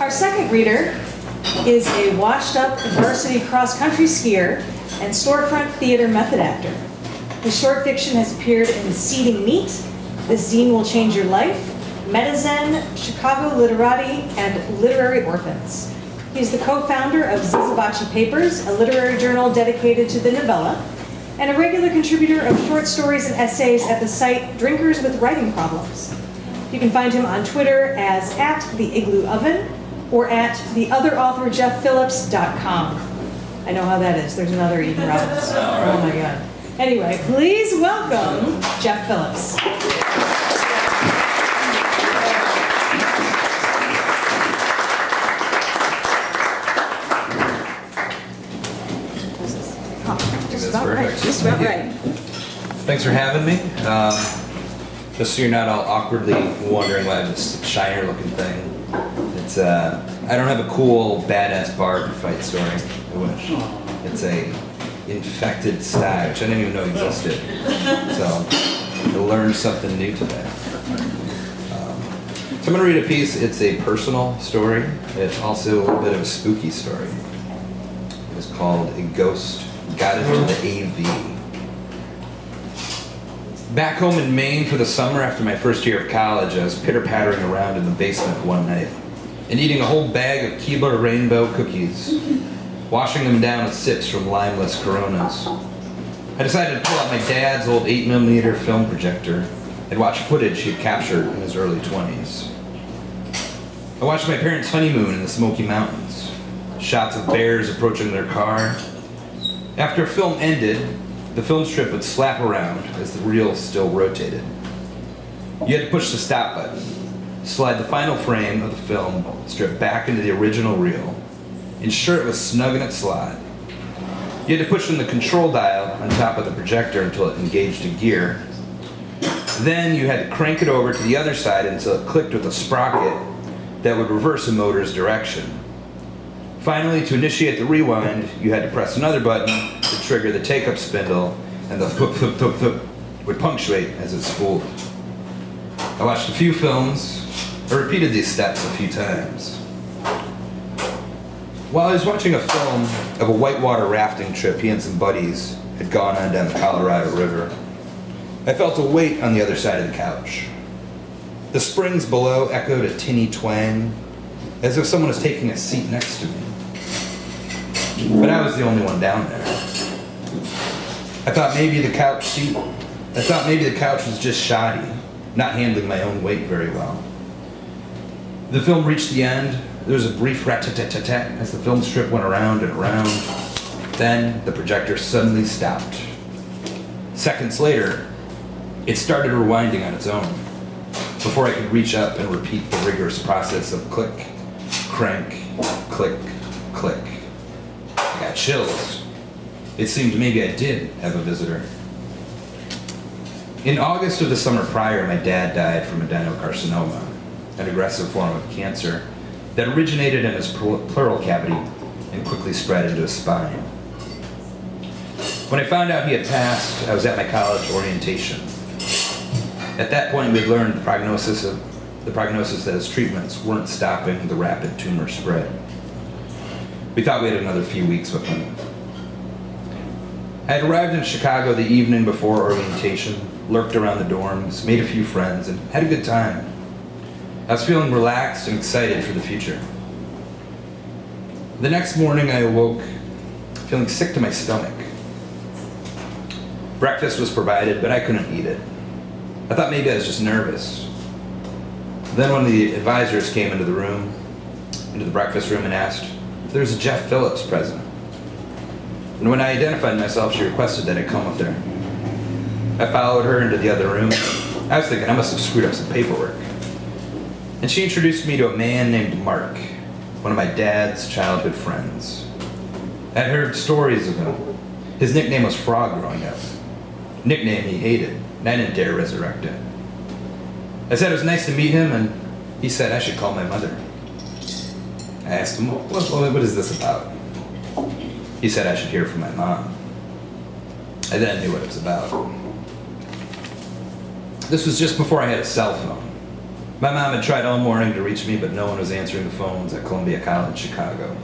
Our second reader is a washed-up varsity cross-country skier and storefront theater method actor. His short fiction has appeared in Seeding Meat, This Zine Will Change Your Life, Metazen, Chicago Literati, and Literary Orphans. He's the co-founder of Zizabachi Papers, a literary journal dedicated to the novella, and a regular contributor of short stories and essays at the site Drinkers with Writing Problems. You can find him on Twitter as @TheIglooOven or at theotherauthorjeffphillips.com. I know how that is. There's another Eden Robbins. Oh my God. Anyway, please welcome Jeff Phillips. Just about right. Thanks for having me. Just so you're not all awkwardly wondering why I have this shiner looking thing. It's I don't have a cool badass bard fight story. I wish. It's a infected sty, which I didn't even know existed. So I learned something new today. So I'm gonna read a piece. It's a personal story. It's also a little bit of a spooky story. It's called A Ghost Got Into the AV. Back home in Maine for the summer after my first year of college, I was pitter-pattering around in the basement one night and eating a whole bag of Keebler Rainbow cookies, washing them down with sips from limeless Coronas. I decided to pull out my dad's old 8mm film projector and watch footage he had captured in his early 20s. I watched my parents' honeymoon in the Smoky Mountains, shots of bears approaching their car. After a film ended, the film strip would slap around as the reel still rotated. You had to push the stop button, slide the final frame of the film strip back into the original reel, ensure it was snug in its slot. You had to push in the control dial on top of the projector until it engaged a gear. Then you had to crank it over to the other side until it clicked with a sprocket that would reverse a motor's direction. Finally, to initiate the rewind, you had to press another button to trigger the take-up spindle, and the thwip, thwip, thwip, thwip would punctuate as it spooled. I watched a few films. I repeated these steps a few times. While I was watching a film of a whitewater rafting trip he and some buddies had gone on down the Colorado River, I felt a weight on the other side of the couch. The springs below echoed a tinny twang, as if someone was taking a seat next to me. But I was the only one down there. I thought maybe the couch was just shoddy, not handling my own weight very well. The film reached the end. There was a brief rat-tat-tat-tat as the film strip went around and around. Then the projector suddenly stopped. Seconds later, it started rewinding on its own before I could reach up and repeat the rigorous process of click, crank, click, click. I got chills. It seemed maybe I did have a visitor. In August of the summer prior, my dad died from adenocarcinoma, an aggressive form of cancer that originated in his pleural cavity and quickly spread into his spine. When I found out he had passed, I was at my college orientation. At that point, we had learned the prognosis that his treatments weren't stopping the rapid tumor spread. We thought we had another few weeks with him. I had arrived in Chicago the evening before orientation, lurked around the dorms, made a few friends, and had a good time. I was feeling relaxed and excited for the future. The next morning, I awoke feeling sick to my stomach. Breakfast was provided, but I couldn't eat it. I thought maybe I was just nervous. Then one of the advisors came into the breakfast room, and asked if there was a Jeff Phillips present. And when I identified myself, she requested that I come with her. I followed her into the other room. I was thinking I must have screwed up some paperwork. And she introduced me to a man named Mark, one of my dad's childhood friends. I'd heard stories of him. His nickname was Frog growing up. Nickname he hated, and I didn't dare resurrect it. I said it was nice to meet him, and he said I should call my mother. I asked him, what is this about? He said I should hear from my mom. I then knew what it was about. This was just before I had a cell phone. My mom had tried all morning to reach me, but no one was answering the phones at Columbia College, Chicago.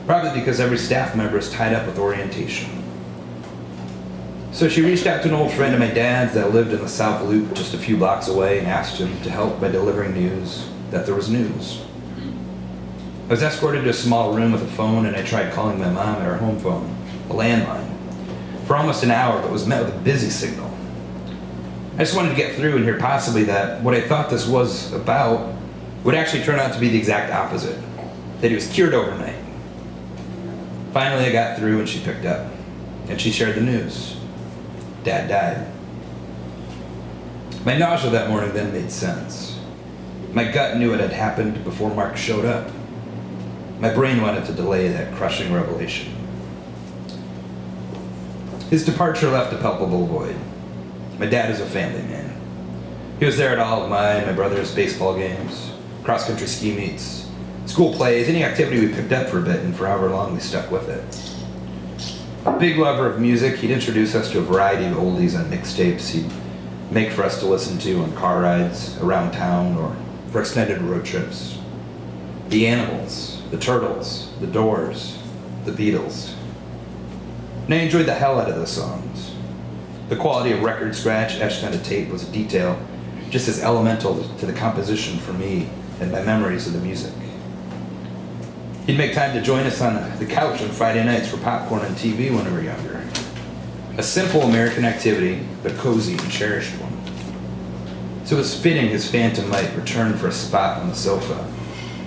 Probably because every staff member is tied up with orientation. So she reached out to an old friend of my dad's that lived in the South Loop just a few blocks away and asked him to help by delivering news that there was news. I was escorted to a small room with a phone, and I tried calling my mom at her home phone, a landline, for almost an hour, but was met with a busy signal. I just wanted to get through and hear possibly that what I thought this was about would actually turn out to be the exact opposite, that he was cured overnight. Finally, I got through and she picked up, and she shared the news. Dad died. My nausea that morning then made sense. My gut knew it had happened before Mark showed up. My brain wanted to delay that crushing revelation. His departure left a palpable void. My dad is a family man. He was there at all of my brother's baseball games, cross-country ski meets, school plays, any activity we picked up for a bit, and for however long we stuck with it. A big lover of music, he'd introduce us to a variety of oldies and mixtapes he'd make for us to listen to on car rides around town or for extended road trips. The Animals, the Turtles, the Doors, the Beatles. And I enjoyed the hell out of those songs. The quality of record scratch etched onto tape was a detail just as elemental to the composition for me and my memories of the music. He'd make time to join us on the couch on Friday nights for popcorn and TV when we were younger. A simple American activity, but cozy and cherished one. So it was fitting his phantom might return for a spot on the sofa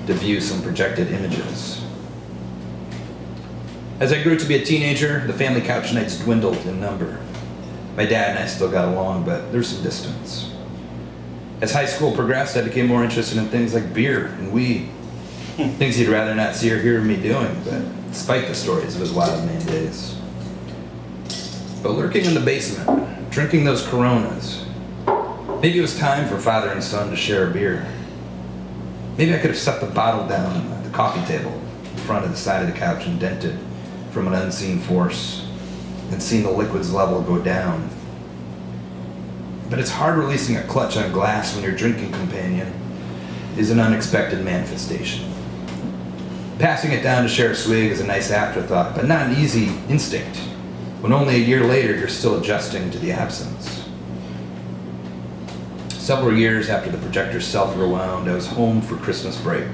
to view some projected images. As I grew to be a teenager, the family couch nights dwindled in number. My dad and I still got along, but there's some distance. As high school progressed, I became more interested in things like beer and weed. Things he'd rather not see or hear me doing, but despite the stories of his wild man days. But lurking in the basement, drinking those Coronas, maybe it was time for father and son to share a beer. Maybe I could have set the bottle down at the coffee table in front of the side of the couch, indented from an unseen force, and seen the liquid's level go down. But it's hard releasing a clutch on glass when your drinking companion is an unexpected manifestation. Passing it down to share a swig is a nice afterthought, but not an easy instinct, when only a year later you're still adjusting to the absence. Several years after the projector self-rewound, I was home for Christmas break.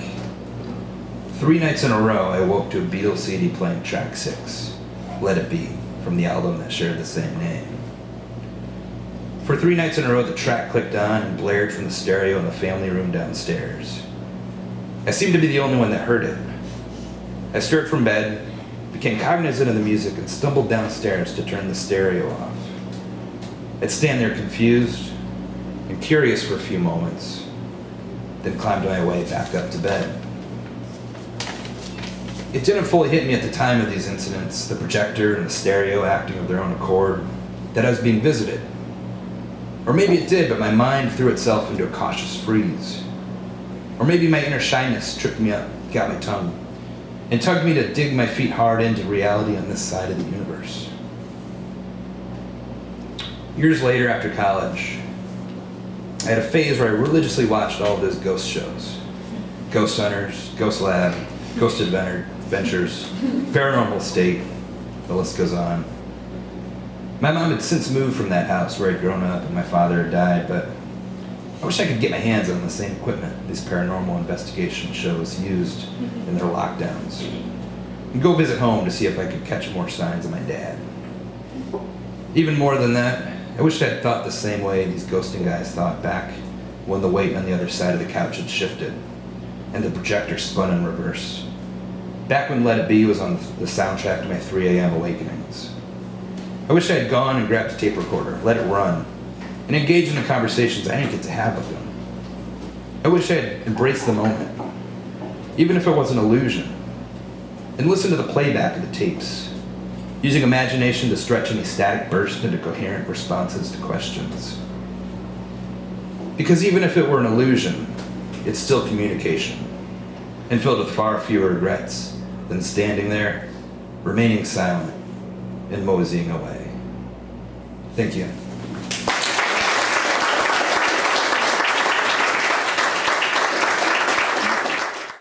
3 nights in a row, I woke to a Beatles CD playing track 6, Let It Be, from the album that shared the same name. For 3 nights in a row, the track clicked on and blared from the stereo in the family room downstairs. I seemed to be the only one that heard it. I stirred from bed, became cognizant of the music, and stumbled downstairs to turn the stereo off. I'd stand there confused and curious for a few moments, then climbed my way back up to bed. It didn't fully hit me at the time of these incidents, the projector and the stereo acting of their own accord, that I was being visited. Or maybe it did, but my mind threw itself into a cautious freeze. Or maybe my inner shyness tripped me up, got my tongue, and tugged me to dig my feet hard into reality on this side of the universe. Years later, after college, I had a phase where I religiously watched all of those ghost shows. Ghost Hunters, Ghost Lab, Ghost Adventures, Paranormal State, the list goes on. My mom had since moved from that house where I'd grown up and my father had died, but I wish I could get my hands on the same equipment these paranormal investigation shows used in their lockdowns, and go visit home to see if I could catch more signs of my dad. Even more than that, I wished I'd thought the same way these ghosting guys thought back when the weight on the other side of the couch had shifted and the projector spun in reverse. Back when Let It Be was on the soundtrack to my 3 a.m. awakenings. I wish I had gone and grabbed a tape recorder, let it run, and engaged in the conversations I didn't get to have with them. I wish I had embraced the moment, even if it was an illusion, and listened to the playback of the tapes, using imagination to stretch any static burst into coherent responses to questions. Because even if it were an illusion, it's still communication, and filled with far fewer regrets than standing there, remaining silent, and moseying away. Thank you.